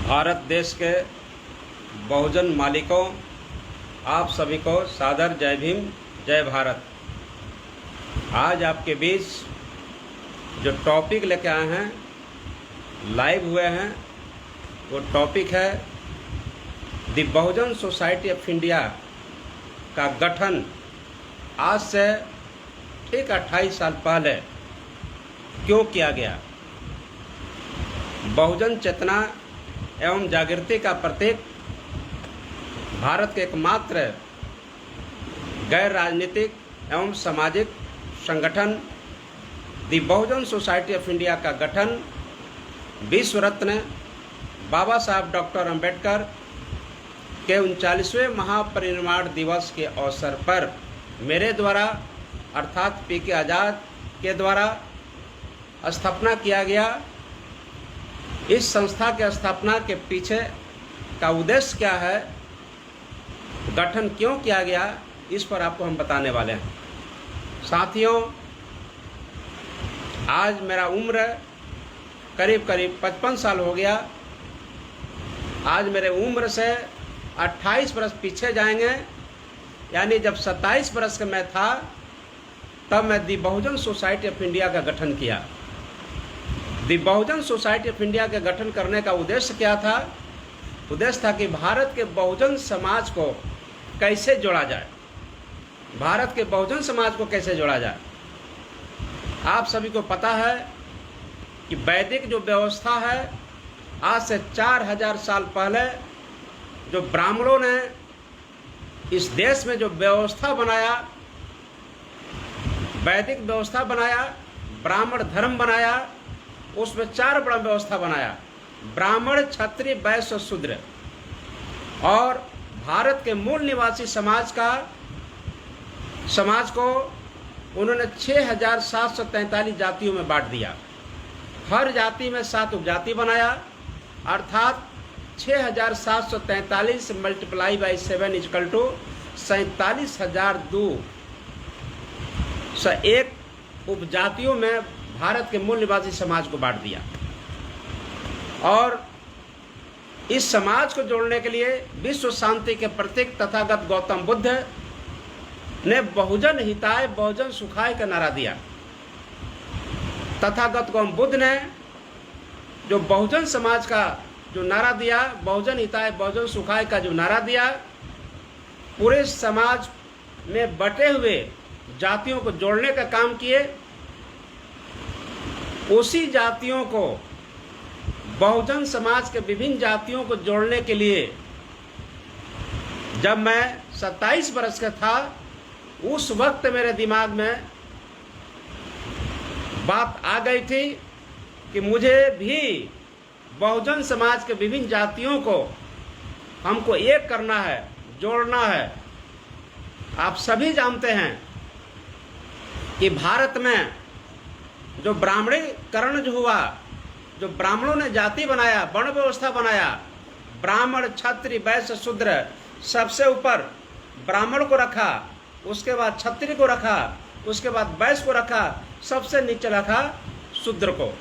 भारत देश के बहुजन मालिकों, आप सभी को सादर जय भीम, जय भारत। आज आपके बीच जो टॉपिक लेके आए हैं, लाइव हुए हैं, वो टॉपिक है the Bahujan Society of India का गठन आज से ठीक 28 साल पहले क्यों किया गया। बहुजन चेतना एवं जागृति का प्रतीक, भारत के एकमात्र गैर राजनीतिक एवं सामाजिक संगठन the Bahujan Society of India का गठन विश्व रत्न बाबा साहब डॉक्टर अंबेडकर के 39वें महापरिनिर्वाण दिवस के अवसर पर मेरे द्वारा अर्थात पी.के. आज़ाद के द्वारा स्थापना किया गया। इस संस्था के स्थापना के पीछे का उद्देश्य क्या है, गठन क्यों किया गया, इस पर आपको हम बताने वाले हैं। साथियों, आज मेरा उम्र करीब 55 साल हो गया। आज मेरे उम्र से 28 वर्ष पीछे जाएंगे, यानी जब 27 वर्ष का मैं था तब मैं दी बहुजन सोसाइटी ऑफ इंडिया का गठन किया। दी बहुजन सोसाइटी ऑफ इंडिया के गठन करने का उद्देश्य क्या था? उद्देश्य था कि भारत के बहुजन समाज को कैसे जोड़ा जाए, भारत के बहुजन समाज को कैसे जोड़ा जाए। आप सभी को पता है कि वैदिक जो व्यवस्था है, आज से 4000 साल पहले जो ब्राह्मणों ने इस देश में जो व्यवस्था बनाया, वैदिक व्यवस्था बनाया, ब्राह्मण धर्म बनाया, उसमें 4 बड़ा व्यवस्था बनाया: ब्राह्मण, क्षत्रिय, वैश्य, शूद्र। और भारत के मूल निवासी समाज को उन्होंने 6743 जातियों में बांट दिया। हर जाति में 7 उपजाति बनाया, अर्थात 6743 मल्टीप्लाई बाई 7 इक्वल टू 47,201 उपजातियों में भारत के मूल निवासी समाज को बांट दिया। और इस समाज को जोड़ने के लिए विश्व शांति के प्रतीक तथागत गौतम बुद्ध ने बहुजन हिताय बहुजन सुखाय का नारा दिया। तथागत गौतम बुद्ध ने जो बहुजन समाज का जो नारा दिया, बहुजन हिताय बहुजन सुखाय का जो नारा दिया, पूरे समाज में बटे हुए जातियों को जोड़ने का काम किए। उसी जातियों को, बहुजन समाज के विभिन्न जातियों को जोड़ने के लिए जब मैं 27 वर्ष का था, उस वक्त मेरे दिमाग में बात आ गई थी कि मुझे भी बहुजन समाज के विभिन्न जातियों को हमको एक करना है, जोड़ना है। आप सभी जानते हैं कि भारत में जो ब्राह्मणीकरण जो हुआ, जो ब्राह्मणों ने जाति बनाया, वर्ण व्यवस्था बनाया, ब्राह्मण, क्षत्रिय, वैश्य, शूद्र, सबसे ऊपर ब्राह्मण को रखा, उसके बाद क्षत्रिय को रखा, उसके बाद वैश्य को रखा, सबसे नीचे रखा शूद्र को।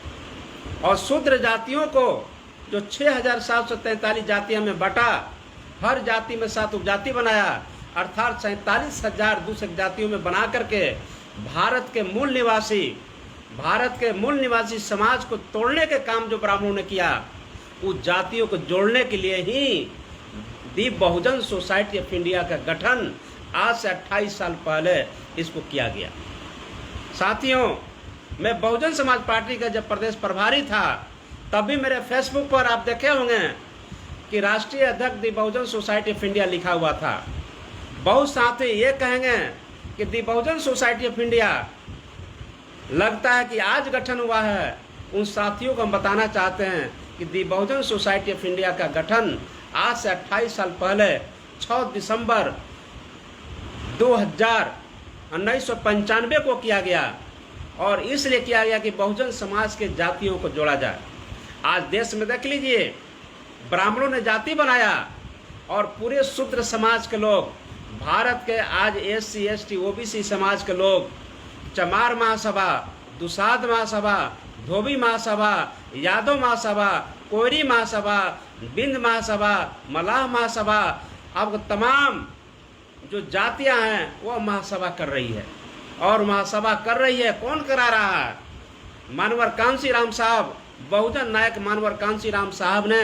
और शूद्र जातियों को जो 6743 जातियों में बटा, हर जाति में 7 उपजाति बनाया, अर्थात 47,201 जातियों में बना करके भारत के मूल निवासी समाज को तोड़ने के काम जो ब्राह्मणों ने किया, उस जातियों को जोड़ने के लिए ही दी बहुजन सोसाइटी ऑफ इंडिया का गठन आज से 28 साल पहले इसको किया गया। साथियों, मैं बहुजन समाज पार्टी का जब प्रदेश प्रभारी था, तब भी मेरे फेसबुक पर आप देखे होंगे कि राष्ट्रीय अध्यक्ष दी बहुजन सोसाइटी ऑफ इंडिया लिखा हुआ था। बहुत साथी ये कहेंगे कि दी बहुजन सोसाइटी ऑफ इंडिया लगता है कि आज गठन हुआ है। उन साथियों को हम बताना चाहते हैं कि दी बहुजन सोसाइटी ऑफ इंडिया का गठन आज से 28 साल पहले 6 दिसंबर 1995 को किया गया। और इसलिए किया गया कि बहुजन समाज के जातियों को जोड़ा जाए। आज देश में देख लीजिए, ब्राह्मणों ने जाति बनाया और पूरे शूद्र समाज के लोग, भारत के आज SC ST OBC समाज के लोग चमार महासभा, दुसाध महासभा, धोबी महासभा, यादव महासभा, कोयरी महासभा, बिंद महासभा, मलाह महासभा, अब तमाम जो जातियां हैं वो महासभा कर रही है। और महासभा कर रही है, कौन करा रहा है? मानवर कांसी राम साहब, बहुजन नायक मानवर कांसी राम साहब ने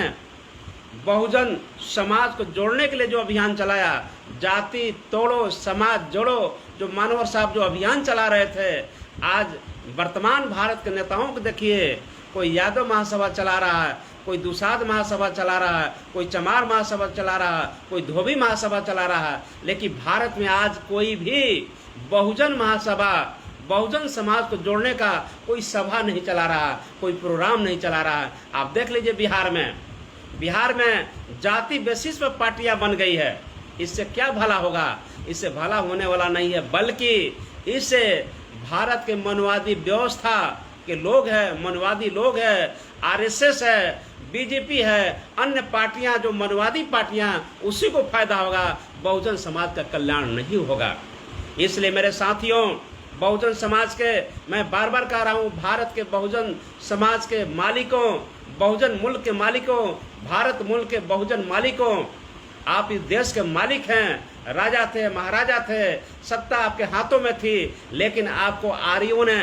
बहुजन समाज को जोड़ने के लिए जो अभियान चलाया, जाति तोड़ो समाज जोड़ो, जो मानवर साहब जो अभियान चला रहे थे, आज वर्तमान भारत के नेताओं को देखिए, कोई यादव महासभा चला रहा है, कोई दुसाध महासभा चला रहा है, कोई चमार महासभा चला रहा है, कोई धोबी महासभा चला रहा है, लेकिन भारत में आज कोई भी बहुजन महासभा, बहुजन समाज को जोड़ने का कोई सभा नहीं चला रहा, कोई प्रोग्राम नहीं चला रहा। आप देख लीजिए बिहार में जाति बेसिस पर पार्टियां बन गई है। इससे क्या भला होगा? इससे भला होने वाला नहीं है, बल्कि इससे भारत के मनवादी व्यवस्था के लोग हैं, मनवादी लोग हैं, आरएसएस है, बीजेपी है, अन्य पार्टियां जो मनवादी पार्टियां, उसी को फायदा होगा, बहुजन समाज का कल्याण नहीं होगा। इसलिए मेरे साथियों, बहुजन समाज के, मैं बार बार कह रहा हूँ, भारत के बहुजन समाज के मालिकों, बहुजन मुल्क के मालिकों, भारत मुल्क के बहुजन मालिकों, आप इस देश के मालिक हैं। राजा थे, महाराजा थे, सत्ता आपके हाथों में थी, लेकिन आपको आर्यों ने,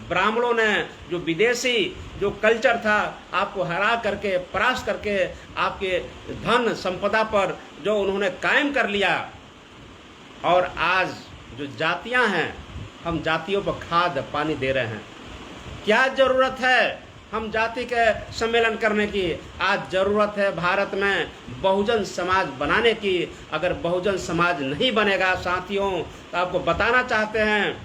ब्राह्मणों ने, जो विदेशी जो कल्चर था, आपको हरा करके, परास्त करके, आपके धन संपदा पर जो उन्होंने कायम कर लिया। और आज जो जातियां हैं, हम जातियों पर खाद पानी दे रहे हैं। क्या ज़रूरत है हम जाति के सम्मेलन करने की? आज ज़रूरत है भारत में बहुजन समाज बनाने की। अगर बहुजन समाज नहीं बनेगा साथियों, तो आपको बताना चाहते हैं,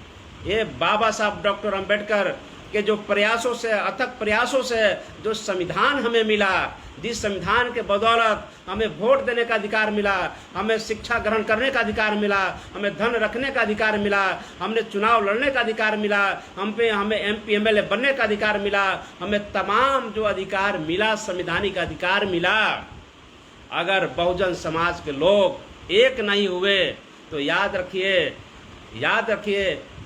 ये बाबा साहब डॉक्टर अंबेडकर के जो प्रयासों से, अथक प्रयासों से जो संविधान हमें मिला, जिस संविधान के बदौलत हमें वोट देने का अधिकार मिला, हमें शिक्षा ग्रहण करने का अधिकार मिला, हमें धन रखने का अधिकार मिला, हमने चुनाव लड़ने का अधिकार मिला, हमें एमपी एमएलए बनने का अधिकार मिला, हमें तमाम जो अधिकार मिला, संवैधानिक अधिकार मिला। अगर बहुजन समाज के लोग एक नहीं हुए तो याद रखिए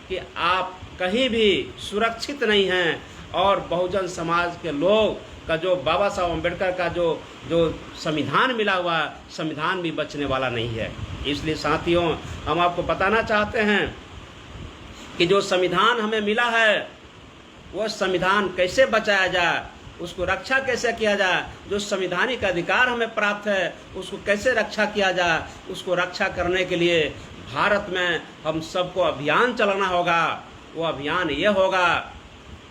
कि आप कहीं भी सुरक्षित नहीं हैं। और बहुजन समाज के लोग का जो बाबा साहब अम्बेडकर का जो संविधान मिला हुआ, संविधान भी बचने वाला नहीं है। इसलिए साथियों, हम आपको बताना चाहते हैं कि जो संविधान हमें मिला है, वो संविधान कैसे बचाया जाए, उसको रक्षा कैसे किया जाए, जो संवैधानिक अधिकार हमें प्राप्त है, उसको कैसे रक्षा किया जाए। उसको रक्षा करने के लिए भारत में हम सबको अभियान चलाना होगा। वो अभियान ये होगा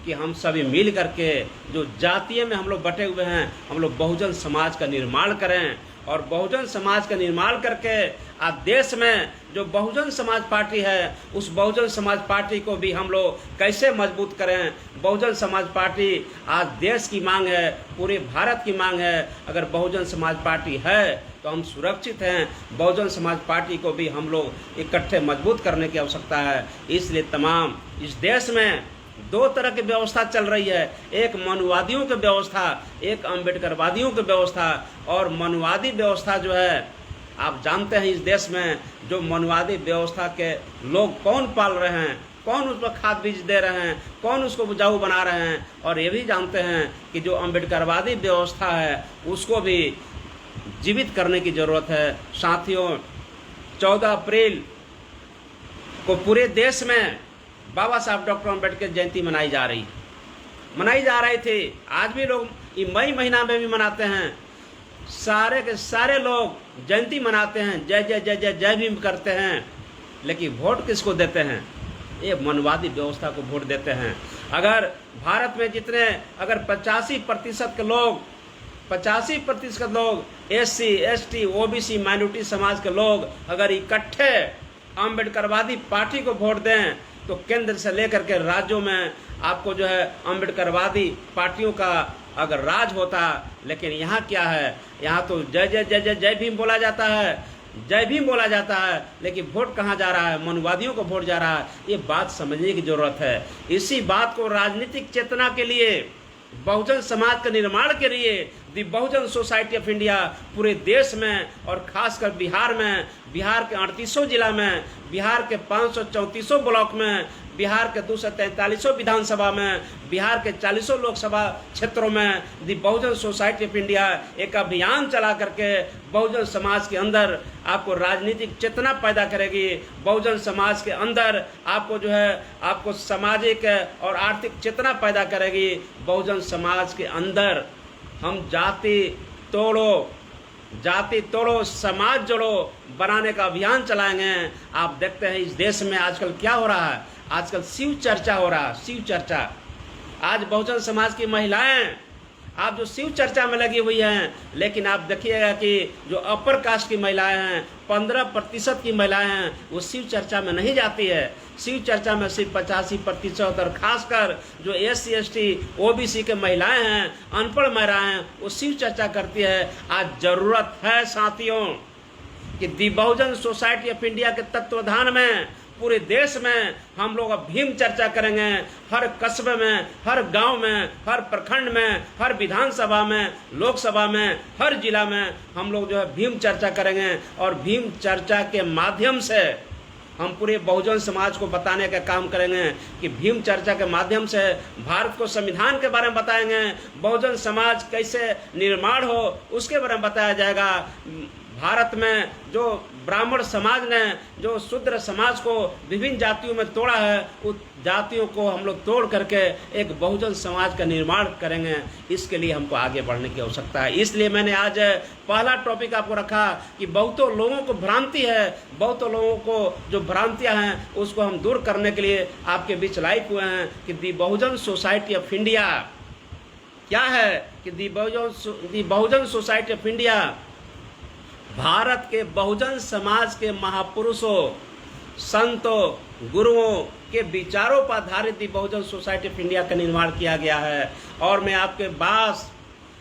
कि हम सभी मिल करके, जो जातीय में हम लोग बटे हुए हैं, हम लोग बहुजन समाज का निर्माण करें। और बहुजन समाज का निर्माण करके आज देश में जो बहुजन समाज पार्टी है, उस बहुजन समाज पार्टी को भी हम लोग कैसे मजबूत करें। बहुजन समाज पार्टी आज देश की मांग है, पूरे भारत की मांग है। अगर बहुजन समाज पार्टी है तो हम सुरक्षित हैं। बहुजन समाज पार्टी को भी हम लोग इकट्ठे मजबूत करने की आवश्यकता है। इसलिए तमाम इस देश में दो तरह की व्यवस्था चल रही है, एक मनुवादियों की व्यवस्था, एक अम्बेडकरवादियों की व्यवस्था। और मनुवादी व्यवस्था जो है, आप जानते हैं इस देश में जो मनुवादी व्यवस्था के लोग कौन पाल रहे हैं, कौन उस पर खाद बीज दे रहे हैं, कौन उसको उपजाऊ बना रहे हैं। और ये भी जानते हैं कि जो अम्बेडकरवादी व्यवस्था है, उसको भी जीवित करने की ज़रूरत है। साथियों, 14 अप्रैल को पूरे देश में बाबा साहब डॉक्टर अम्बेडकर जयंती मनाई जा रही थी। आज भी लोग मई महीना में भी मनाते हैं। सारे के सारे लोग जयंती मनाते हैं, जय जय जय जय जय भीम करते हैं। लेकिन वोट किसको देते हैं? ये मनवादी व्यवस्था को वोट देते हैं। अगर भारत में जितने अगर 85% के लोग 85% लोग SC ST OBC माइनॉरिटी समाज के लोग अगर इकट्ठे अम्बेडकरवादी पार्टी को वोट दें तो केंद्र से लेकर के राज्यों में आपको जो है अम्बेडकरवादी पार्टियों का अगर राज होता। लेकिन यहाँ क्या है, यहाँ तो जय जय जय जय जय भीम बोला जाता है, जय भीम बोला जाता है, लेकिन वोट कहाँ जा रहा है? मनुवादियों को वोट जा रहा है। ये बात समझने की जरूरत है। इसी बात को राजनीतिक चेतना के लिए, बहुजन समाज के निर्माण के लिए दी बहुजन सोसाइटी ऑफ इंडिया पूरे देश में और खासकर बिहार में, बिहार के 38 जिला में, बिहार के 534 ब्लॉक में, बिहार के 243 विधानसभा में, बिहार के 40 लोकसभा क्षेत्रों में दी बहुजन सोसाइटी ऑफ इंडिया एक अभियान चला करके बहुजन समाज के अंदर आपको राजनीतिक चेतना पैदा करेगी। बहुजन समाज के अंदर आपको जो है आपको सामाजिक और आर्थिक चेतना पैदा करेगी। बहुजन समाज के अंदर हम जाति तोड़ो समाज जोड़ो बनाने का अभियान चलाएंगे। आप देखते हैं इस देश में आजकल क्या हो रहा है, आजकल शिव चर्चा हो रहा है, शिव चर्चा। आज बहुजन समाज की महिलाएं आप जो शिव चर्चा में लगी हुई हैं, लेकिन आप देखिएगा कि जो अपर कास्ट की महिलाएं हैं, 15% की महिलाएं हैं, वो शिव चर्चा में नहीं जाती है। शिव चर्चा में सिर्फ 85% और खासकर जो SC ST OBC के महिलाएं हैं, अनपढ़ महिलाएं हैं, वो शिव चर्चा करती है। आज जरूरत है साथियों कि दी बहुजन सोसाइटी ऑफ इंडिया के तत्वाधान में पूरे देश में हम लोग अब भीम चर्चा करेंगे। हर कस्बे में, हर गांव में, हर प्रखंड में, हर विधानसभा में, लोकसभा में, हर जिला में हम लोग जो है भीम चर्चा करेंगे। और भीम चर्चा के माध्यम से हम पूरे बहुजन समाज को बताने का काम करेंगे कि भीम चर्चा के माध्यम से भारत को संविधान के बारे में बताएंगे, बहुजन समाज कैसे निर्माण हो उसके बारे में बताया जाएगा। भारत में जो ब्राह्मण समाज ने जो शूद्र समाज को विभिन्न जातियों में तोड़ा है, उस जातियों को हम लोग तोड़ करके एक बहुजन समाज का निर्माण करेंगे। इसके लिए हमको आगे बढ़ने की आवश्यकता है। इसलिए मैंने आज पहला टॉपिक आपको रखा कि बहुतों लोगों को भ्रांति है, बहुतों लोगों को जो भ्रांतियां हैं उसको हम दूर करने के लिए आपके बीच लाइव हुए हैं कि दी बहुजन सोसाइटी ऑफ इंडिया क्या है। कि दी Bahujan Society of India Bharat के बहुजन समाज के महापुरुषों, संतों, गुरुओं के विचारों पर आधारित दी बहुजन सोसाइटी ऑफ इंडिया का निर्माण किया गया है। और मैं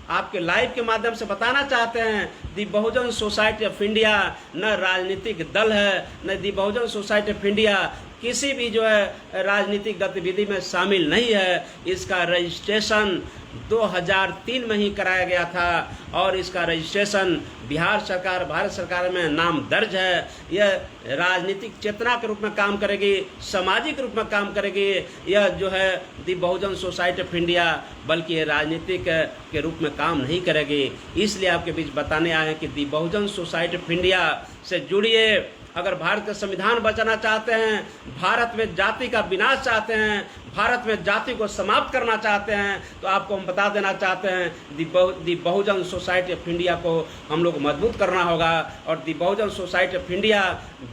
आपके लाइव के माध्यम से बताना चाहते हैं, दी बहुजन सोसाइटी ऑफ इंडिया न राजनीतिक दल है, न दी बहुजन सोसाइटी ऑफ इंडिया किसी भी जो है राजनीतिक गतिविधि में शामिल नहीं है। इसका रजिस्ट्रेशन 2003 में ही कराया गया था और इसका रजिस्ट्रेशन बिहार सरकार, भारत सरकार में नाम दर्ज है। यह राजनीतिक चेतना के रूप में काम करेगी, सामाजिक रूप में काम करेगी। यह जो है the Bahujan Society of India बल्कि ये राजनीतिक के रूप में काम नहीं करेगी। इसलिए आपके बीच बताने आए हैं कि दी बहुजन सोसाइटी ऑफ इंडिया से जुड़िए। अगर भारत का संविधान बचाना चाहते हैं, भारत में जाति का विनाश चाहते हैं, भारत में जाति को समाप्त करना चाहते हैं, तो आपको हम बता देना चाहते हैं दी बहुजन सोसाइटी ऑफ इंडिया को हम लोग मजबूत करना होगा। और दी Bahujan Society of India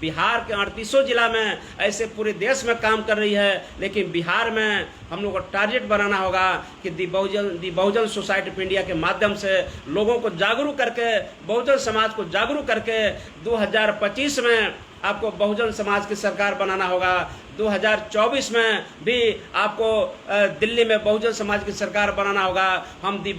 Bihar के 38 जिला में ऐसे पूरे देश में काम कर रही है, लेकिन बिहार में हम लोग को टारगेट बनाना होगा कि दी बहुजन सोसाइटी ऑफ इंडिया के माध्यम से लोगों को जागरूक करके, बहुजन समाज को जागरूक करके 2025 में आपको बहुजन समाज की सरकार बनाना होगा। 2024 में भी आपको दिल्ली में बहुजन समाज की सरकार बनाना होगा। हम दी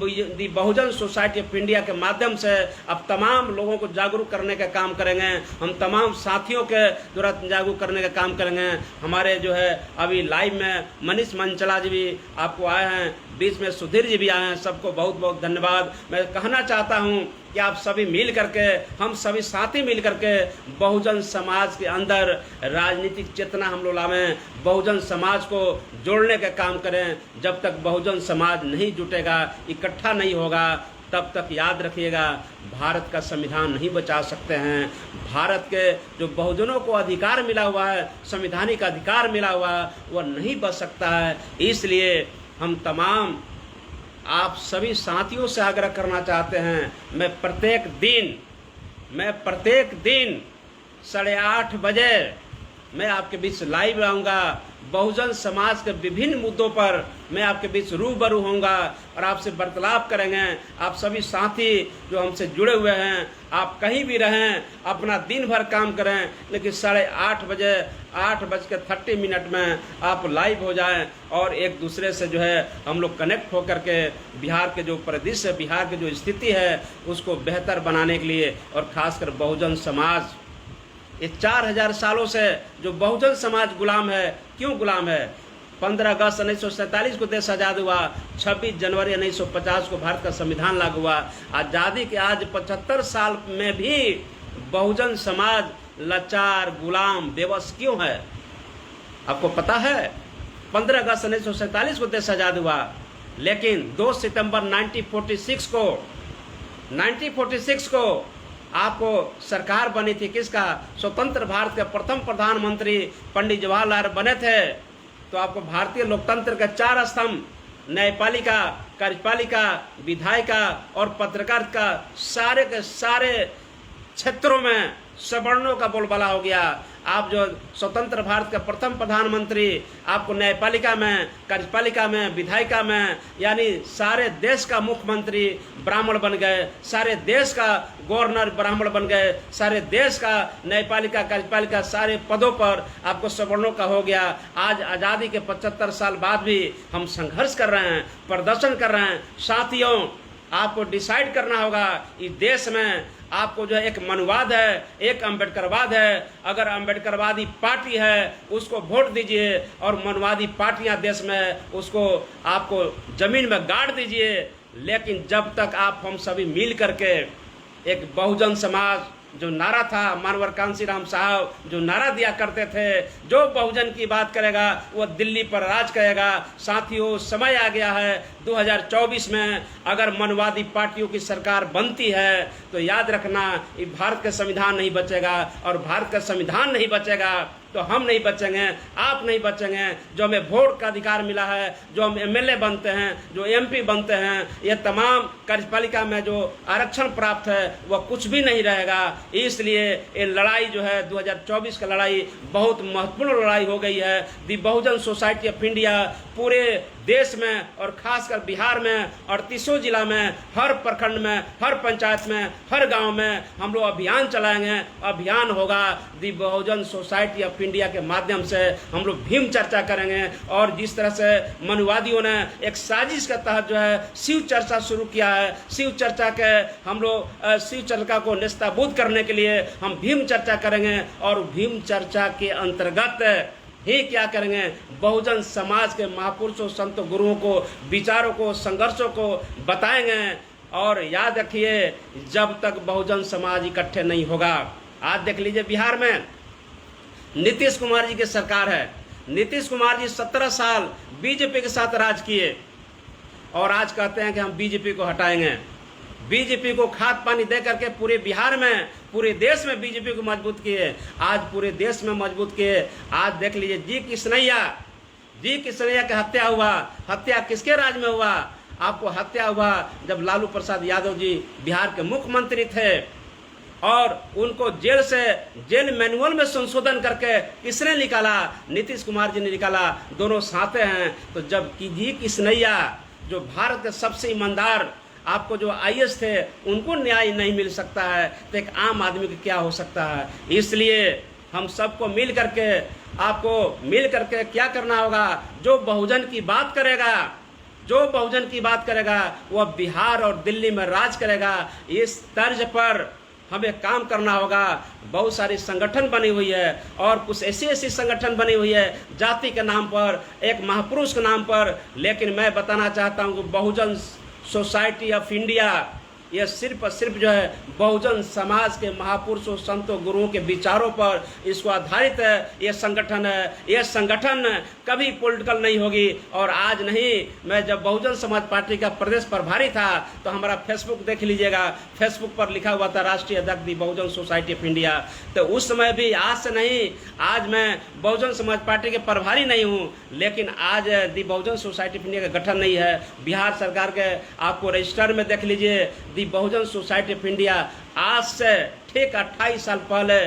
बहुजन सोसाइटी ऑफ इंडिया के माध्यम से अब तमाम लोगों को जागरूक करने का काम करेंगे। हम तमाम साथियों के द्वारा जागरूक करने का काम करेंगे। हमारे जो है अभी लाइव में मनीष मंचला जी भी आपको आए हैं, बीच में सुधीर जी भी आए हैं। सबको बहुत बहुत धन्यवाद। मैं कहना चाहता हूँ कि आप सभी मिल करके, हम सभी साथी मिल करके बहुजन समाज के अंदर राजनीतिक चेतना हम लोग लावें, बहुजन समाज को जोड़ने का काम करें। जब तक बहुजन समाज नहीं जुटेगा, इकट्ठा नहीं होगा, तब तक याद रखिएगा भारत का संविधान नहीं बचा सकते हैं। भारत के जो बहुजनों को अधिकार मिला हुआ है, संवैधानिक अधिकार मिला हुआ है, वह नहीं बच सकता है। इसलिए हम तमाम आप सभी साथियों से आग्रह करना चाहते हैं, मैं प्रत्येक दिन 8:30 बजे मैं आपके बीच लाइव आऊँगा। बहुजन समाज के विभिन्न मुद्दों पर मैं आपके बीच रूबरू होऊंगा और आपसे वार्तालाप करेंगे। आप सभी साथी जो हमसे जुड़े हुए हैं, आप कहीं भी रहें, अपना दिन भर काम करें, लेकिन 8:30 बजे 8:30 में आप लाइव हो जाएं और एक दूसरे से जो है हम लोग कनेक्ट होकर के बिहार के जो परिदृश्य, बिहार की जो स्थिति है उसको बेहतर बनाने के लिए, और खासकर बहुजन समाज, ये 4000 सालों से जो बहुजन समाज गुलाम है। क्यों गुलाम है? 15 अगस्त 1947 को देश आज़ाद हुआ, 26 जनवरी 1950 को भारत का संविधान लागू हुआ। आज़ादी के आज 75 साल में भी बहुजन समाज लाचार, गुलाम, बेबस क्यों है? आपको पता है 15 अगस्त 1947 को देश आज़ाद हुआ, लेकिन 2 सितंबर 1946 को आपको सरकार बनी थी किसका? स्वतंत्र भारत के प्रथम प्रधानमंत्री पंडित जवाहरलाल बने थे। तो आपको भारतीय लोकतंत्र के 4 स्तंभ, न्यायपालिका, कार्यपालिका, विधायिका और पत्रकारिता, सारे के सारे क्षेत्रों में सवर्णों का बोलबाला हो गया। आप जो स्वतंत्र भारत के प्रथम प्रधानमंत्री, आपको न्यायपालिका में, कार्यपालिका में, विधायिका में, यानी सारे देश का मुख्यमंत्री ब्राह्मण बन गए, सारे देश का गवर्नर ब्राह्मण बन गए, सारे देश का न्यायपालिका, कार्यपालिका, सारे पदों पर आपको सवर्णों का हो गया। आज आज़ादी के 75 साल बाद भी हम संघर्ष कर रहे हैं, प्रदर्शन कर रहे हैं। साथियों, आपको डिसाइड करना होगा इस देश में। आपको जो है एक मनुवाद है, एक अम्बेडकरवाद है। अगर अम्बेडकरवादी पार्टी है उसको वोट दीजिए, और मनुवादी पार्टियां देश में उसको आपको जमीन में गाड़ दीजिए। लेकिन जब तक आप हम सभी मिल करके एक बहुजन समाज जो नारा था, मानवर कांशीराम साहब जो नारा दिया करते थे, जो बहुजन की बात करेगा वो दिल्ली पर राज करेगा। साथियों, समय आ गया है 2024 में अगर मनवादी पार्टियों की सरकार बनती है तो याद रखना, ये भारत का संविधान नहीं बचेगा, और भारत का संविधान नहीं बचेगा तो हम नहीं बचेंगे, आप नहीं बचेंगे। जो हमें वोट का अधिकार मिला है, जो हम एमएलए बनते हैं, जो एमपी बनते हैं, ये तमाम कार्यपालिका में जो आरक्षण प्राप्त है वह कुछ भी नहीं रहेगा। इसलिए ये लड़ाई जो है 2024 का लड़ाई बहुत महत्वपूर्ण लड़ाई हो गई है। The Bahujan Society of India पूरे देश में और खासकर बिहार में 38 जिला में, हर प्रखंड में, हर पंचायत में, हर गांव में हम लोग अभियान चलाएंगे। अभियान होगा दी बहुजन सोसाइटी ऑफ इंडिया के माध्यम से। हम लोग भीम चर्चा करेंगे, और जिस तरह से मनुवादियों ने एक साजिश के तहत जो है शिव चर्चा शुरू किया है, शिव चर्चा के हम लोग शिव चर्चा को नेस्ताबूद करने के लिए हम भीम चर्चा करेंगे। और भीम चर्चा के अंतर्गत ही क्या करेंगे, बहुजन समाज के महापुरुषों, संतों, गुरुओं को, विचारों को, संघर्षों को बताएंगे। और याद रखिए, जब तक बहुजन समाज इकट्ठे नहीं होगा। आज देख लीजिए, बिहार में नीतीश कुमार जी की सरकार है। नीतीश कुमार जी 17 साल बीजेपी के साथ राज किए, और आज कहते हैं कि हम बीजेपी को हटाएंगे। बीजेपी को खाद पानी दे करके पूरे बिहार में, पूरे देश में बीजेपी को मजबूत किए। आज पूरे देश में मजबूत किए। आज देख लीजिए, जी किसनैया की हत्या हुआ। हत्या किसके राज में हुआ? आपको हत्या हुआ जब लालू प्रसाद यादव जी बिहार के मुख्यमंत्री थे, और उनको जेल मैनुअल में संशोधन करके किसने निकाला? नीतीश कुमार जी ने निकाला। दोनों साथे हैं। तो जब जी किसनैया जो भारत के सबसे ईमानदार, आपको जो आईएएस थे, उनको न्याय नहीं मिल सकता है, तो एक आम आदमी को क्या हो सकता है? इसलिए हम सबको मिल करके, आपको मिल करके क्या करना होगा? जो बहुजन की बात करेगा वह बिहार और दिल्ली में राज करेगा। इस तर्ज पर हमें काम करना होगा। बहुत सारी संगठन बनी हुई है, और कुछ ऐसी संगठन बनी हुई है जाति के नाम पर, एक महापुरुष के नाम पर। लेकिन मैं बताना चाहता हूँ कि बहुजन सोसाइटी ऑफ इंडिया ये सिर्फ और सिर्फ जो है बहुजन समाज के महापुरुषों, संतों, गुरुओं के विचारों पर इसको आधारित है। ये संगठन है। ये संगठन कभी पॉलिटिकल नहीं होगी। और आज नहीं, मैं जब बहुजन समाज पार्टी का प्रदेश प्रभारी था तो हमारा फेसबुक देख लीजिएगा, फेसबुक पर लिखा हुआ था राष्ट्रीय अध्यक्ष दी बहुजन सोसाइटी ऑफ इंडिया। तो उस समय भी, आज से नहीं, आज मैं बहुजन समाज पार्टी के प्रभारी नहीं हूँ, लेकिन आज दी बहुजन सोसाइटी ऑफ इंडिया का गठन नहीं है। बिहार सरकार के आपको रजिस्टर में देख लीजिए, दी बहुजन सोसाइटी ऑफ इंडिया आज से ठीक 28 साल पहले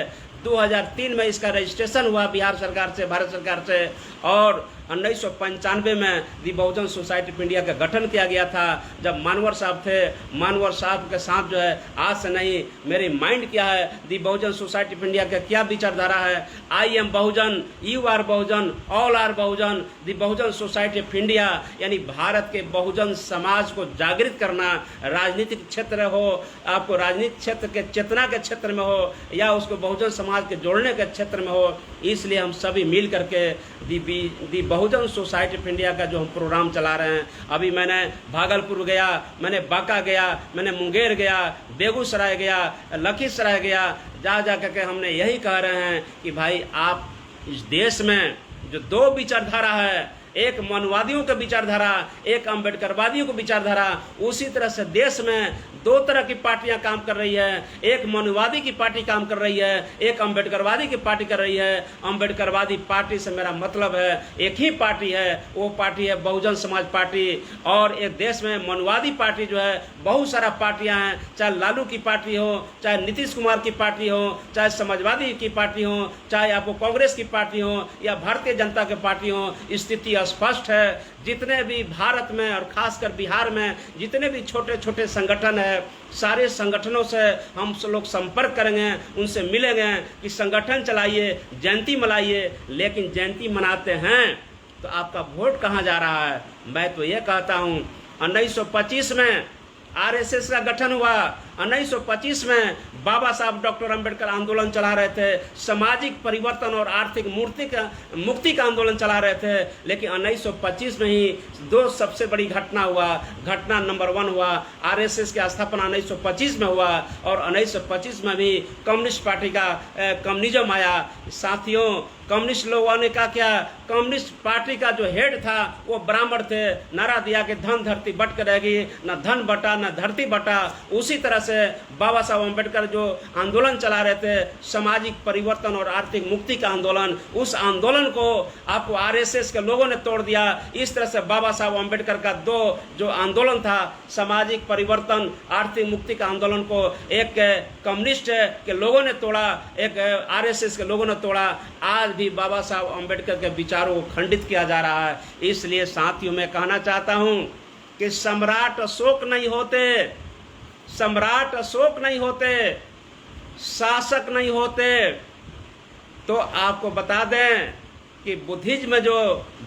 2003 में इसका रजिस्ट्रेशन हुआ बिहार सरकार से, भारत सरकार से। और 1995 में दी बहुजन सोसाइटी ऑफ इंडिया का गठन किया गया था, जब मानवर साहब थे। मानवर साहब के साथ जो है आज से नहीं, मेरी माइंड क्या है, the Bahujan Society of India का क्या विचारधारा है। I am Bahujan, you are Bahujan, all are Bahujan. The Bahujan Society of India यानी भारत के बहुजन समाज को जागृत करना, राजनीतिक क्षेत्र हो, आपको राजनीतिक क्षेत्र के चेतना के क्षेत्र में हो, या उसको बहुजन समाज के जोड़ने के क्षेत्र में हो। इसलिए हम सभी मिल करके दी बहुजन सोसाइटी ऑफ इंडिया का जो हम प्रोग्राम चला रहे हैं। अभी मैंने भागलपुर गया, मैंने बांका गया, मैंने मुंगेर गया, बेगूसराय गया, लखीसराय गया। जा करके हमने यही कह रहे हैं कि भाई, आप इस देश में जो दो विचारधारा है, एक मनुवादियों का विचारधारा, एक अम्बेडकरवादियों की विचारधारा, उसी तरह से देश में दो तरह की पार्टियां काम कर रही है। एक मनुवादी की पार्टी काम कर रही है, एक अम्बेडकरवादी की पार्टी कर रही है। अम्बेडकरवादी पार्टी से मेरा मतलब है एक ही पार्टी है, वो पार्टी है बहुजन समाज पार्टी। और एक देश में मनुवादी पार्टी जो है, बहुत सारा पार्टियां हैं, चाहे लालू की पार्टी हो, चाहे नीतीश कुमार की पार्टी हो, चाहे समाजवादी की पार्टी हो, चाहे आपको कांग्रेस की पार्टी हो या भारतीय जनता की पार्टी हो, स्थिति स्पष्ट है। जितने भी भारत में और खासकर बिहार में जितने भी छोटे छोटे संगठन है, सारे संगठनों से हम लोग संपर्क करेंगे, उनसे मिलेंगे कि संगठन चलाइए, जयंती मनाइए। लेकिन जयंती मनाते हैं तो आपका वोट कहाँ जा रहा है? मैं तो ये कहता हूँ 1925 में आरएसएस का गठन हुआ, 1925 में बाबा साहब डॉक्टर अंबेडकर आंदोलन चला रहे थे, सामाजिक परिवर्तन और आर्थिक मुक्ति का आंदोलन चला रहे थे। लेकिन 1925 में ही दो सबसे बड़ी घटना हुआ। घटना नंबर 1 हुआ, आरएसएस की स्थापना 1925 में हुआ, और 1925 में भी कम्युनिस्ट पार्टी का कम्युनिज्म आया। साथियों, कम्युनिस्ट लोगों ने कहा क्या, कम्युनिस्ट पार्टी का जो हेड था वो ब्राह्मण थे, नारा दिया कि धन धरती बट करेगी, न धन बटा न धरती बटा। उसी तरह से बाबा साहब अम्बेडकर जो आंदोलन चला रहे थे, सामाजिक परिवर्तन और आर्थिक मुक्ति का आंदोलन, उस आंदोलन को आपको आरएसएस के लोगों ने तोड़ दिया। इस तरह से बाबा साहब अम्बेडकर का दो जो आंदोलन था, सामाजिक परिवर्तन आर्थिक मुक्ति का आंदोलन को एक कम्युनिस्ट के लोगों ने तोड़ा, एक आरएसएस के लोगों ने तोड़ा। आज भी बाबा साहब अम्बेडकर के विचारों को खंडित किया जा रहा है। इसलिए साथियों, मैं कहना चाहता हूं कि सम्राट अशोक नहीं होते, सम्राट अशोक नहीं होते, शासक नहीं होते, तो आपको बता दें कि बुद्धिज्म में जो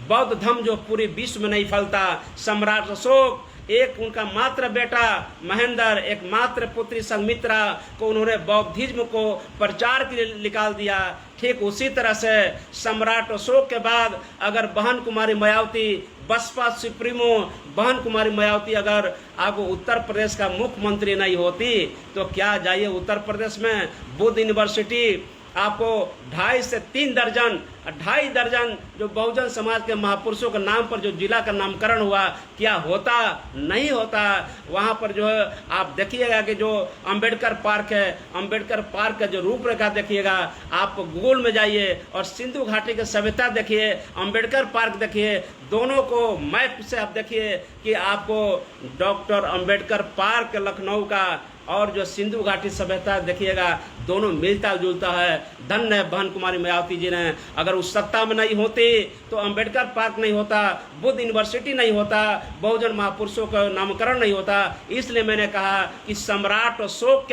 बौद्ध धर्म जो पूरे विश्व में नहीं फैलता। सम्राट अशोक, एक उनका मात्र बेटा महेंद्र, एक मात्र पुत्री संघमित्रा को उन्होंने बौद्धिज्म को प्रचार के लिए निकाल दिया। ठीक उसी तरह से सम्राट अशोक के बाद अगर बहन कुमारी मायावती, बसपा सुप्रीमो बहन कुमारी मायावती अगर आपको उत्तर प्रदेश का मुख्यमंत्री नहीं होती, तो क्या जाइए उत्तर प्रदेश में बुद्ध यूनिवर्सिटी आपको 2.5 से 3 दर्जन 2.5 दर्जन जो बहुजन समाज के महापुरुषों के नाम पर जो जिला का नामकरण हुआ, क्या होता? नहीं होता। वहाँ पर जो है आप देखिएगा कि जो अंबेडकर पार्क है, अंबेडकर पार्क का जो रूपरेखा देखिएगा, आप गूगल में जाइए और सिंधु घाटी की सभ्यता देखिए, अंबेडकर पार्क देखिए, दोनों को मैप से आप देखिए कि आपको डॉक्टर अंबेडकर पार्क लखनऊ का और जो सिंधु घाटी सभ्यता देखिएगा, दोनों मिलता जुलता है। धन्य है बहन कुमारी मायावती जी ने। अगर उस सत्ता में नहीं होती तो अंबेडकर पार्क नहीं होता, बुद्ध यूनिवर्सिटी नहीं होता, बहुजन महापुरुषों का नामकरण नहीं होता। इसलिए मैंने कहा कि सम्राट अशोक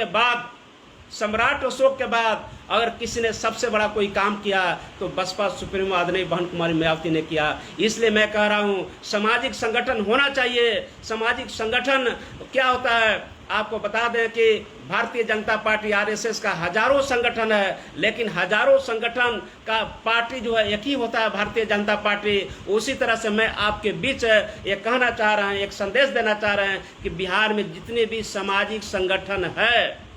के बाद अगर किसी ने सबसे बड़ा कोई काम किया तो बसपा सुप्रीमो आदरणीय बहन कुमारी मायावती ने किया। इसलिए मैं कह रहा हूँ सामाजिक संगठन होना चाहिए। सामाजिक संगठन क्या होता है आपको बता दें कि भारतीय जनता पार्टी आरएसएस का हजारों संगठन है, लेकिन हजारों संगठन का पार्टी जो है एक ही होता है, भारतीय जनता पार्टी। उसी तरह से मैं आपके बीच ये कहना चाह रहे हैं, एक संदेश देना चाह रहे हैं कि बिहार में जितने भी सामाजिक संगठन है,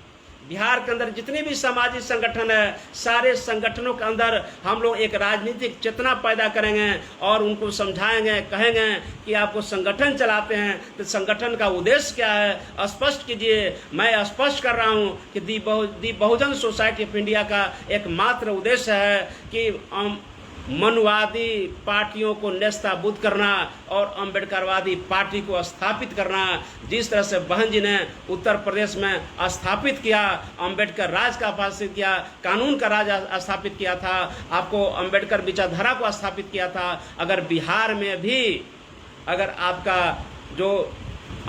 बिहार के अंदर जितने भी सामाजिक संगठन है, सारे संगठनों के अंदर हम लोग एक राजनीतिक चेतना पैदा करेंगे और उनको समझाएंगे, कहेंगे कि आपको संगठन चलाते हैं तो संगठन का उद्देश्य क्या है स्पष्ट कीजिए। मैं स्पष्ट कर रहा हूं कि दी बहुजन सोसाइटी ऑफ इंडिया का एकमात्र उद्देश्य है कि मनुवादी पार्टियों को नेस्ताबूद करना और अंबेडकरवादी पार्टी को स्थापित करना। जिस तरह से बहन जी ने उत्तर प्रदेश में स्थापित किया, अंबेडकर राज का स्थापित किया, कानून का राज स्थापित किया था, आपको अंबेडकर विचारधारा को स्थापित किया था। अगर बिहार में भी अगर आपका जो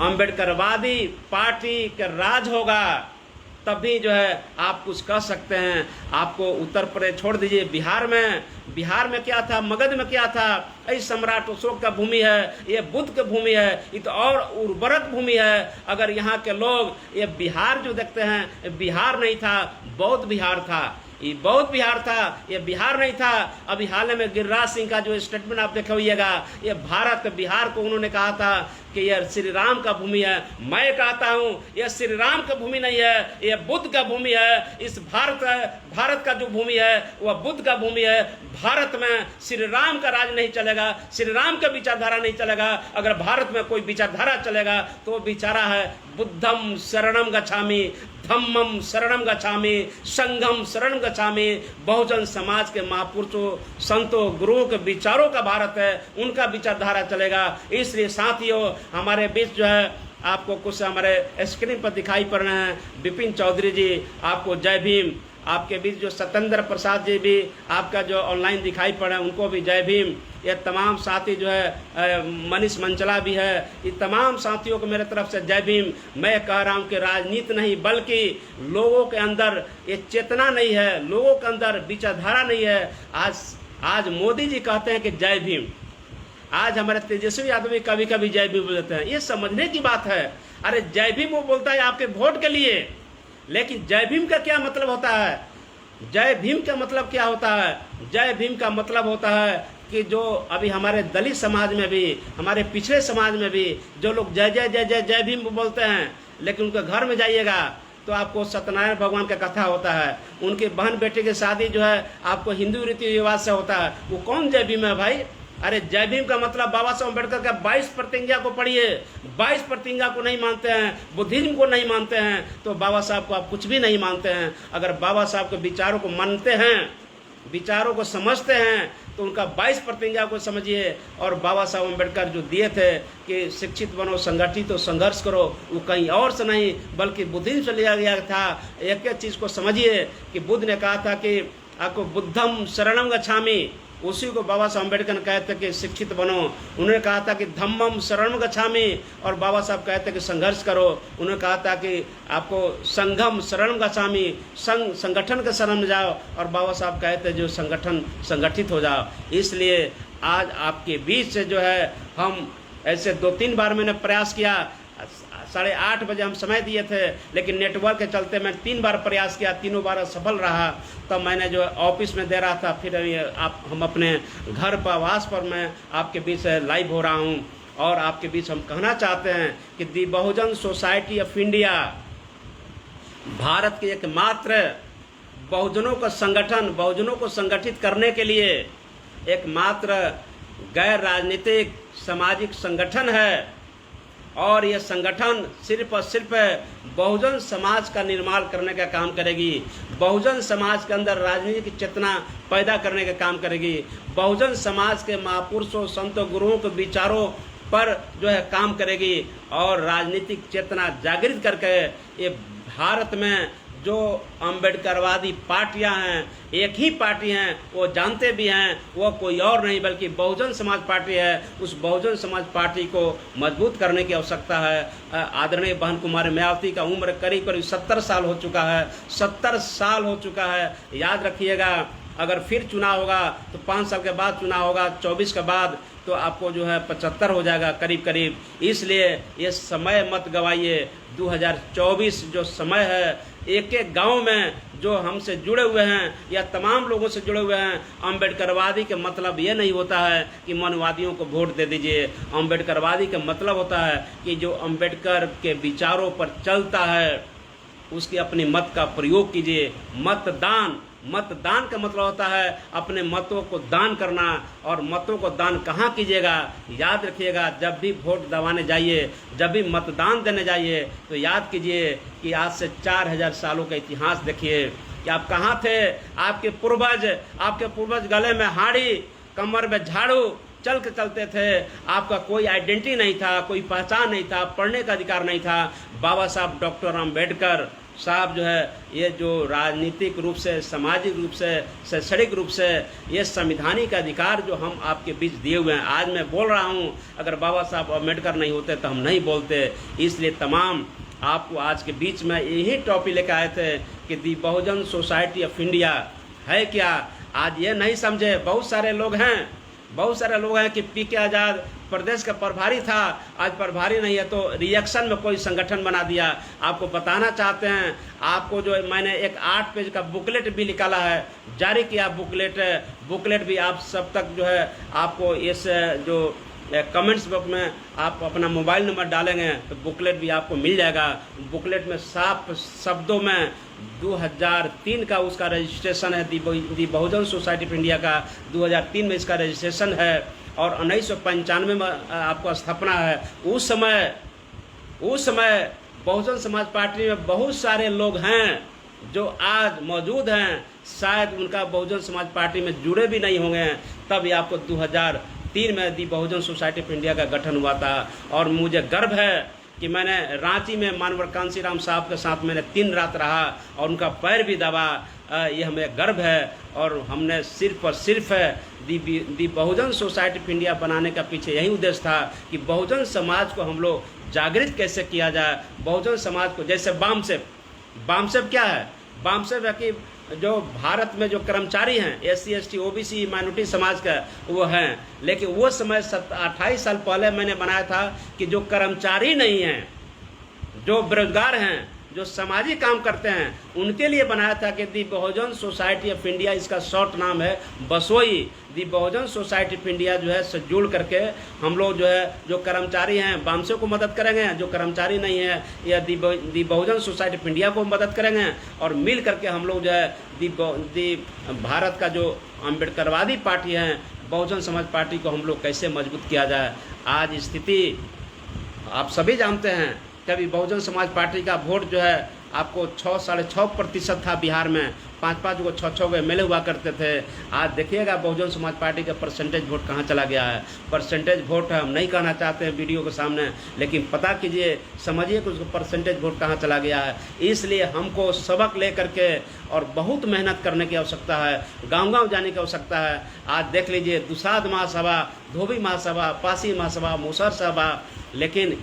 अंबेडकरवादी पार्टी का राज होगा तभी जो है आप कुछ कह सकते हैं। आपको उत्तर प्रदेश छोड़ दीजिए, बिहार में क्या था, मगध में क्या था? ये सम्राट अशोक का भूमि है, ये बुद्ध की भूमि है, ये तो और उर्वरक भूमि है। अगर यहाँ के लोग ये बिहार जो देखते हैं, बिहार नहीं था, बौद्ध बिहार था। ये बौद्ध बिहार था, ये बिहार नहीं था। अभी हाल में गिरिराज सिंह का जो स्टेटमेंट आप देखे होइएगा, ये भारत बिहार को उन्होंने कहा था कि यह श्री राम का भूमि है। मैं कहता हूँ यह श्री राम का भूमि नहीं है, यह बुद्ध का भूमि है। इस भारत का जो भूमि है वह बुद्ध का भूमि है। भारत में श्री राम का राज नहीं चलेगा, श्री राम का विचारधारा नहीं चलेगा। अगर भारत में कोई विचारधारा चलेगा तो विचारा है बुद्धम शरणम गच्छामि, धम्मम शरणम गच्छामि, संघम शरणम गच्छामि। बहुजन समाज के महापुरुषों, संतों, गुरुओं के विचारों का भारत है, उनका विचारधारा चलेगा। इसलिए साथियों, हमारे बीच जो है आपको कुछ हमारे स्क्रीन पर दिखाई पड़ रहे हैं। विपिन चौधरी जी, आपको जय भीम। आपके बीच जो सत्येंद्र प्रसाद जी भी आपका जो ऑनलाइन दिखाई पड़ रहे हैं, उनको भी जय भीम। ये तमाम साथी जो है, मनीष मंचला भी है, ये तमाम साथियों को मेरे तरफ से जय भीम। मैं कह रहा हूँ कि राजनीति नहीं बल्कि लोगों के अंदर ये चेतना नहीं है, लोगों के अंदर विचारधारा नहीं है। आज मोदी जी कहते हैं कि जय भीम, आज हमारे तेजस्वी यादव भी कभी कभी जय भीम बोलते हैं। ये समझने की बात है। अरे जय भीम वो बोलता है आपके वोट के लिए, लेकिन जय भीम का क्या मतलब होता है? जय भीम का मतलब क्या होता है? जय भीम का मतलब होता है कि जो अभी हमारे दलित समाज में भी, हमारे पिछड़े समाज में भी जो लोग जय जय जय जय जय भीम बोलते हैं, लेकिन उनके घर में जाइएगा तो आपको सत्यनारायण भगवान का कथा होता है, उनकी बहन बेटे की शादी जो है आपको हिंदू रीति रिवाज से होता है। वो कौन जय भीम है भाई? अरे जय भीम का मतलब बाबा साहब अम्बेडकर का 22 प्रतिज्ञा को पढ़िए। 22 प्रतिज्ञा को नहीं मानते हैं, बुद्धिज्म को नहीं मानते हैं, तो बाबा साहब को आप कुछ भी नहीं मानते हैं। अगर बाबा साहब के विचारों को मानते हैं, विचारों को समझते हैं, तो उनका 22 प्रतिज्ञा को समझिए। और बाबा साहब अम्बेडकर जो दिए थे कि शिक्षित बनो, संगठित हो, संघर्ष करो, वो कहीं और से नहीं बल्कि बुद्धिज्म से लिया गया था। एक एक चीज़ को समझिए कि बुद्ध ने कहा था कि आपको बुद्धम शरणम गच्छामि, उसी को बाबा साहब अम्बेडकर ने कहे थे कि शिक्षित बनो। उन्होंने कहा था कि धम्मम शरणम गच्छामि, और बाबा साहब कहते कि संघर्ष करो। उन्होंने कहा था कि आपको संघम शरणम गच्छामि, संगठन के शरण में जाओ, और बाबा साहब कहते जो संगठन संगठित हो जाओ। इसलिए आज आपके बीच से जो है हम ऐसे 2-3 बार मैंने प्रयास किया, 8:30 बजे हम समय दिए थे, लेकिन नेटवर्क के चलते मैं 3 बार प्रयास किया, तीनों बार असफल रहा। तब मैंने जो ऑफिस में दे रहा था, फिर हम अपने घर पर, आवास पर मैं आपके बीच लाइव हो रहा हूँ। और आपके बीच हम कहना चाहते हैं कि दी Bahujan Society of India Bharat के एकमात्र बहुजनों का संगठन, बहुजनों को संगठित करने के लिए एकमात्र गैर राजनीतिक सामाजिक संगठन है। और यह संगठन सिर्फ और सिर्फ बहुजन समाज का निर्माण करने का काम करेगी, बहुजन समाज के अंदर राजनीतिक चेतना पैदा करने का काम करेगी, बहुजन समाज के महापुरुषों, संतों, गुरुओं के विचारों पर जो है काम करेगी, और राजनीतिक चेतना जागृत करके ये भारत में जो अम्बेडकरवादी पार्टियां हैं, एक ही पार्टी हैं, वो जानते भी हैं, वो कोई और नहीं बल्कि बहुजन समाज पार्टी है। उस बहुजन समाज पार्टी को मजबूत करने की आवश्यकता है। आदरणीय बहन कुमारी मायावती का उम्र करीब 70 साल हो चुका है, 70 साल हो चुका है। याद रखिएगा, अगर फिर चुनाव होगा तो 5 साल के बाद चुनाव होगा, 24 के बाद तो आपको जो है 75 हो जाएगा करीब करीब। इसलिए ये समय मत गवाइए। 2024 जो समय है, एक एक गांव में जो हमसे जुड़े हुए हैं या तमाम लोगों से जुड़े हुए हैं, अम्बेडकरवादी के मतलब ये नहीं होता है कि मनवादियों को वोट दे दीजिए। अम्बेडकरवादी का मतलब होता है कि जो अम्बेडकर के विचारों पर चलता है उसकी अपनी मत का प्रयोग कीजिए। मतदान का मतलब होता है अपने मतों को दान करना। और मतों को दान कहाँ कीजिएगा? याद रखिएगा, जब भी वोट दबाने जाइए, जब भी मतदान देने जाइए, तो याद कीजिए कि आज से 4000 सालों का इतिहास देखिए कि आप कहाँ थे। आपके पूर्वज गले में हाड़ी, कमर में झाड़ू चल के चलते थे। आपका कोई आइडेंटिटी नहीं था, कोई पहचान नहीं था, पढ़ने का अधिकार नहीं था। बाबा साहब डॉक्टर अम्बेडकर साहब जो है, ये जो राजनीतिक रूप से, सामाजिक रूप से, शैक्षणिक रूप से ये संविधानिक अधिकार जो हम आपके बीच दिए हुए हैं, आज मैं बोल रहा हूँ, अगर बाबा साहब अम्बेडकर नहीं होते तो हम नहीं बोलते। इसलिए तमाम आपको आज के बीच में यही टॉपिक लेकर आए थे कि दी बहुजन सोसाइटी ऑफ इंडिया है क्या। आज ये नहीं समझे, बहुत सारे लोग हैं कि पीके आज़ाद प्रदेश का प्रभारी था, आज प्रभारी नहीं है तो रिएक्शन में कोई संगठन बना दिया। आपको बताना चाहते हैं, आपको जो मैंने एक 8 पेज का बुकलेट भी निकाला है, जारी किया बुकलेट भी आप सब तक जो है आपको इस जो कमेंट्स बॉक्स में आप अपना मोबाइल नंबर डालेंगे तो बुकलेट भी आपको मिल जाएगा। बुकलेट में साफ शब्दों में 2003 का उसका रजिस्ट्रेशन है, the Bahujan Society of India का 2003 में इसका रजिस्ट्रेशन है और 1995 में आपको स्थापना है। उस समय बहुजन समाज पार्टी में बहुत सारे लोग हैं जो आज मौजूद हैं, शायद उनका बहुजन समाज पार्टी में जुड़े भी नहीं होंगे। तब आपको 2003 में दी बहुजन सोसाइटी ऑफ इंडिया का गठन हुआ था। और मुझे गर्व है कि मैंने रांची में मानवर कांसीराम साहब के साथ मैंने 3 रात रहा और उनका पैर भी दबा। ये हमें गर्व है और हमने सिर्फ और सिर्फ दी बहुजन सोसाइटी ऑफ इंडिया बनाने का पीछे यही उद्देश्य था कि बहुजन समाज को हम लोग जागृत कैसे किया जाए। बहुजन समाज को, जैसे बामसेप क्या है? बामसेप है कि जो भारत में जो कर्मचारी हैं SC ST OBC माइनॉरिटी समाज का वो हैं, लेकिन वो समय 28 साल पहले मैंने बनाया था कि जो कर्मचारी नहीं हैं, जो बेरोजगार हैं, जो सामाजिक काम करते हैं, उनके लिए बनाया था कि दी बहुजन सोसाइटी ऑफ इंडिया, इसका शॉर्ट नाम है बसोई। दी बहुजन सोसाइटी ऑफ इंडिया जो है से जुड़ करके हम लोग जो है जो कर्मचारी हैं बामसे को मदद करेंगे, जो कर्मचारी नहीं है या दी बहुजन सोसाइटी ऑफ इंडिया को मदद करेंगे और मिल करके हम लोग जो है दी भारत का जो अम्बेडकरवादी पार्टी है बहुजन समाज पार्टी को हम लोग कैसे मजबूत किया जाए। आज स्थिति आप सभी जानते हैं, कभी बहुजन समाज पार्टी का वोट जो है आपको 6-6.5% था बिहार में, 5-5 को 6-6 को MLA हुआ करते थे। आज देखिएगा बहुजन समाज पार्टी का परसेंटेज वोट कहाँ चला गया है। परसेंटेज वोट हम नहीं कहना चाहते हैं वीडियो के सामने, लेकिन पता कीजिए, समझिए कि उसको परसेंटेज वोट कहाँ चला गया है। इसलिए हमको सबक ले करके और बहुत मेहनत करने की आवश्यकता है, गाँव-गाँव जाने की आवश्यकता है। आज देख लीजिए दुसाध महासभा, धोबी महासभा, पासी महासभा, मुसहर सभा, लेकिन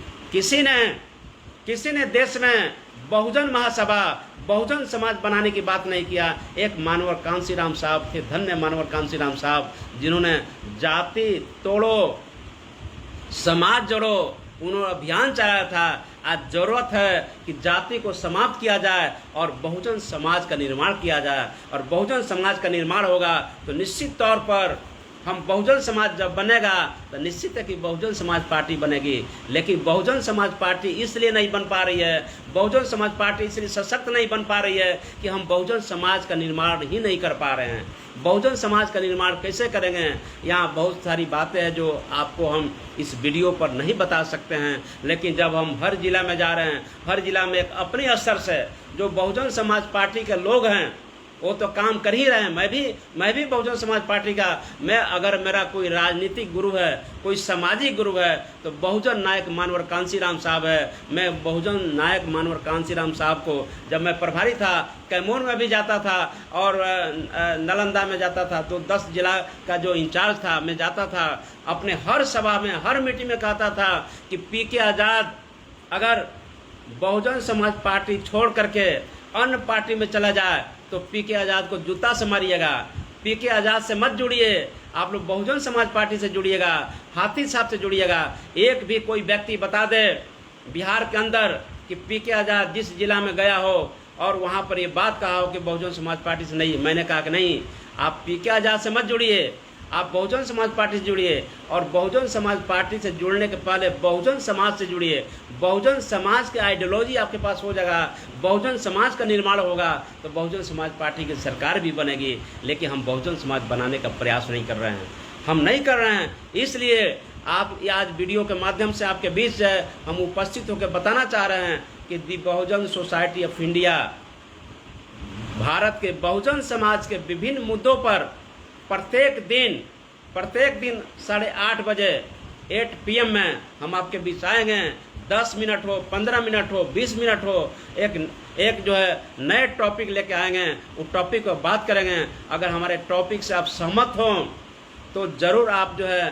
किसी ने देश में बहुजन महासभा, बहुजन समाज बनाने की बात नहीं किया। एक मानवर कांसीराम साहब थे, धन्य मानवर कांसीराम साहब, जिन्होंने जाति तोड़ो समाज जोड़ो उन्होंने अभियान चलाया था। आज जरूरत है कि जाति को समाप्त किया जाए और बहुजन समाज का निर्माण किया जाए। और बहुजन समाज का निर्माण होगा तो निश्चित तौर पर हम बहुजन समाज जब बनेगा तो निश्चित है कि बहुजन समाज पार्टी बनेगी। लेकिन बहुजन समाज पार्टी इसलिए नहीं बन पा रही है, बहुजन समाज पार्टी इसलिए सशक्त नहीं बन पा रही है कि हम बहुजन समाज का निर्माण ही नहीं कर पा रहे हैं। बहुजन समाज का निर्माण कैसे करेंगे? यहाँ बहुत सारी बातें हैं जो आपको हम इस वीडियो पर नहीं बता सकते हैं, लेकिन जब हम हर जिला में जा रहे हैं, हर जिला में एक अपने स्तर से जो बहुजन समाज पार्टी के लोग हैं वो तो काम कर ही रहे हैं। मैं भी बहुजन समाज पार्टी का, मैं अगर मेरा कोई राजनीतिक गुरु है, कोई सामाजिक गुरु है तो बहुजन नायक मानवर कांसीराम साहब है। मैं बहुजन नायक मानवर कांसीराम साहब को जब मैं प्रभारी था कैमूर में भी जाता था और नालंदा में जाता था, तो 10 जिला का जो इंचार्ज था, मैं जाता था अपने हर सभा में, हर मीटिंग में कहता था कि PK आज़ाद अगर बहुजन समाज पार्टी छोड़ करके अन्य पार्टी में चला जाए तो PK आज़ाद को जूता से मारिएगा। PK आज़ाद से मत जुड़िए, आप लोग बहुजन समाज पार्टी से जुड़िएगा, हाथी साहब से जुड़िएगा। एक भी कोई व्यक्ति बता दे बिहार के अंदर कि PK आज़ाद जिस जिला में गया हो और वहाँ पर ये बात कहा हो कि बहुजन समाज पार्टी से नहीं, मैंने कहा कि नहीं, आप PK आज़ाद से मत जुड़िए, आप बहुजन समाज पार्टी से जुड़िए। और बहुजन समाज पार्टी से जुड़ने के पहले बहुजन समाज से जुड़िए। बहुजन समाज की आइडियोलॉजी आपके पास हो जाएगा, बहुजन समाज का निर्माण होगा तो बहुजन समाज पार्टी की सरकार भी बनेगी। लेकिन हम बहुजन समाज बनाने का प्रयास नहीं कर रहे हैं, हम नहीं कर रहे हैं। इसलिए आप आज वीडियो के माध्यम से आपके बीच हम उपस्थित होकर बताना चाह रहे हैं कि दी Bahujan Society of India Bharat के बहुजन समाज के विभिन्न मुद्दों पर प्रत्येक दिन 8:30 बजे 8 PM में हम आपके बीच आएंगे। 10 मिनट हो, 15 मिनट हो, 20 मिनट हो, एक जो है नए टॉपिक लेके आएंगे, उस टॉपिक पर बात करेंगे। अगर हमारे टॉपिक से आप सहमत हो तो ज़रूर आप जो है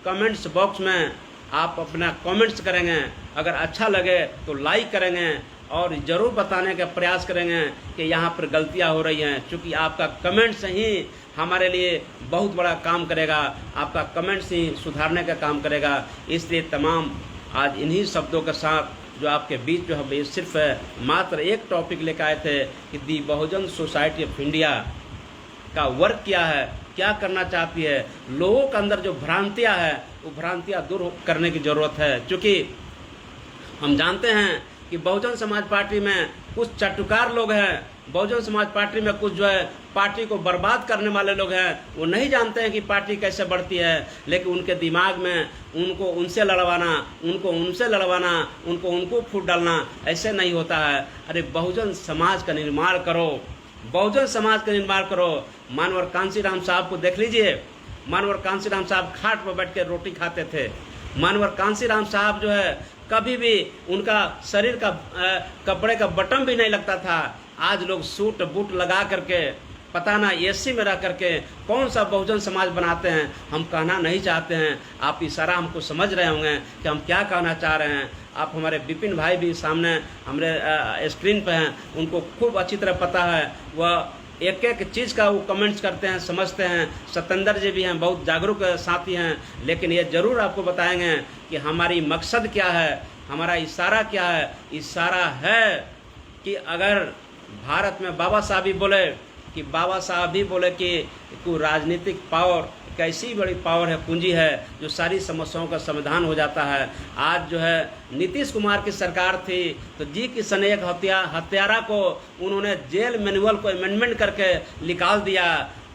कमेंट्स बॉक्स में आप अपना कमेंट्स करेंगे। अगर अच्छा लगे तो लाइक करेंगे और ज़रूर बताने का प्रयास करेंगे कि यहाँ पर गलतियाँ हो रही हैं, क्योंकि आपका कमेंट्स ही हमारे लिए बहुत बड़ा काम करेगा, आपका कमेंट्स ही सुधारने का काम करेगा। इसलिए तमाम आज इन्हीं शब्दों के साथ जो आपके बीच जो है सिर्फ मात्र एक टॉपिक लेकर आए थे कि दी बहुजन सोसाइटी ऑफ इंडिया का वर्क क्या है, क्या करना चाहती है, लोगों के अंदर जो भ्रांतियाँ है वो भ्रांतियाँ दूर करने की ज़रूरत है। क्योंकि हम जानते हैं कि बहुजन समाज पार्टी में कुछ चटुकार लोग हैं, बहुजन समाज पार्टी में कुछ जो है पार्टी को बर्बाद करने वाले लोग हैं। वो नहीं जानते हैं कि पार्टी कैसे बढ़ती है, लेकिन उनके दिमाग में उनको उनसे लड़वाना, उनको उनसे लड़वाना, उनको फूट डालना, ऐसे नहीं होता है। अरे बहुजन समाज का निर्माण करो, बहुजन समाज का निर्माण करो। मानवर कांसीराम साहब को देख लीजिए, मानवर कांसीराम साहब खाट पर बैठ कर रोटी खाते थे। मानवर कांसीराम साहब जो है कभी भी उनका शरीर का कपड़े का बटन भी नहीं लगता था। आज लोग सूट बूट लगा करके पता ना एसी में रह करके कौन सा बहुजन समाज बनाते हैं। हम कहना नहीं चाहते हैं, आप इशारा हमको समझ रहे होंगे कि हम क्या कहना चाह रहे हैं। आप हमारे विपिन भाई भी सामने हमारे स्क्रीन पे हैं, उनको खूब अच्छी तरह पता है, वह एक एक चीज़ का वो कमेंट्स करते हैं, समझते हैं। सतेंद्र जी भी हैं, बहुत जागरूक साथी हैं, लेकिन ये ज़रूर आपको बताएंगे कि हमारी मकसद क्या है, हमारा इशारा क्या है। इशारा है कि अगर भारत में बाबा साहब भी बोले कि कोई राजनीतिक पावर कैसी बड़ी पावर है, पूंजी है जो सारी समस्याओं का समाधान हो जाता है। आज जो है नीतीश कुमार की सरकार थी तो जी किशन एक हत्यारा को उन्होंने जेल मैनुअल को अमेंडमेंट करके निकाल दिया।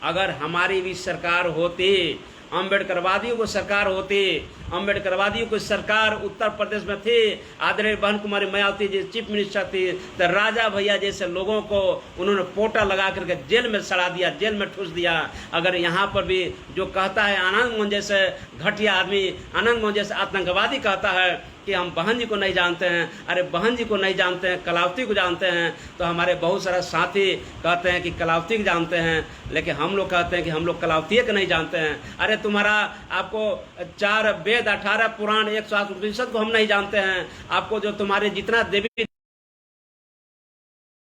अगर हमारी भी सरकार होती, अम्बेडकरवादियों को सरकार होती, अम्बेडकरवादियों की सरकार उत्तर प्रदेश में थी, आदरणीय बहन कुमारी मायावती जी चीफ मिनिस्टर थी, तो राजा भैया जैसे लोगों को उन्होंने पोटा लगा करके जेल में सड़ा दिया, जेल में ठूस दिया। अगर यहाँ पर भी जो कहता है आनंद मोहन जैसे घटिया आदमी, आनंद मोहन जैसे आतंकवादी कहता है कि हम बहन जी को नहीं जानते हैं, अरे बहन जी को नहीं जानते हैं, कलावती को जानते हैं। तो हमारे बहुत सारे साथी कहते हैं कि कलावती को जानते हैं, लेकिन हम लोग कहते हैं कि हम लोग कलावती को नहीं जानते हैं। अरे तुम्हारा आपको 4 वेद 18 पुराण 108 उपनिषद को हम नहीं जानते हैं। आपको जो तुम्हारे जितना देवी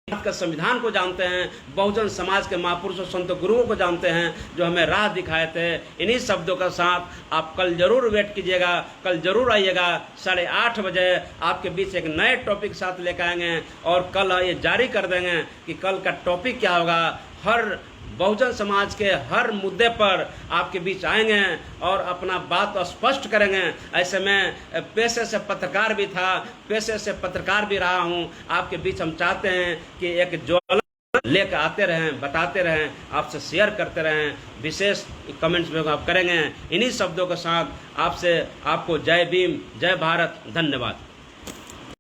का संविधान को जानते हैं, बहुजन समाज के महापुरुषों संत गुरुओं को जानते हैं जो हमें राह दिखाए थे। इन्हीं शब्दों का साथ आप कल जरूर वेट कीजिएगा, कल जरूर आइएगा 8:30 बजे आपके बीच एक नए टॉपिक साथ लेकर आएंगे और कल ये जारी कर देंगे कि कल का टॉपिक क्या होगा। हर बहुजन समाज के हर मुद्दे पर आपके बीच आएंगे और अपना बात स्पष्ट करेंगे। ऐसे में पेशे से पत्रकार भी था, पेशे से पत्रकार भी रहा हूं। आपके बीच हम चाहते हैं कि एक ज्वलन लेकर आते रहें, बताते रहें, आपसे शेयर करते रहें, विशेष कमेंट्स में आप करेंगे। इन्हीं शब्दों के साथ आपको जय भीम, जय भारत, धन्यवाद।